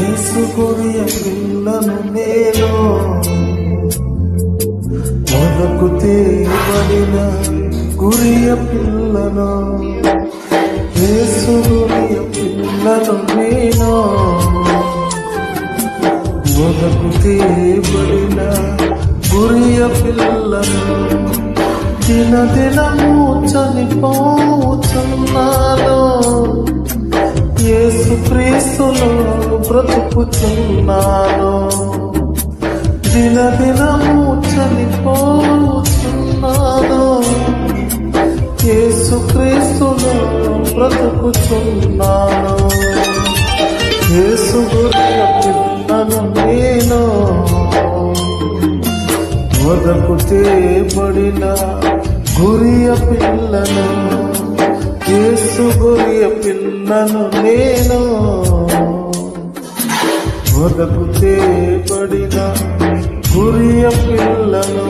యేసు గొర్రె పిల్లను నేను, మొదకు తేబడిన గొర్రె పిల్లను. యేసు గొర్రె పిల్లను నేను, మొదకు తేబడిన గొర్రె పిల్లను. దినదినము చనిపోతున్నాను, యేసు క్రీస్తులో బ్రతుకుతున్నాను. దినదినము చనిపోతున్నాను, యేసు క్రీస్తులో బ్రతుకుతున్నాను. యేసు గొర్రె పిల్లను నేను, మొదకు తేబడిన గొర్రె పిల్లను. యేసు గొర్రె పిల్లను నేను, మొదకు తేబడిన గొర్రె పిల్లను.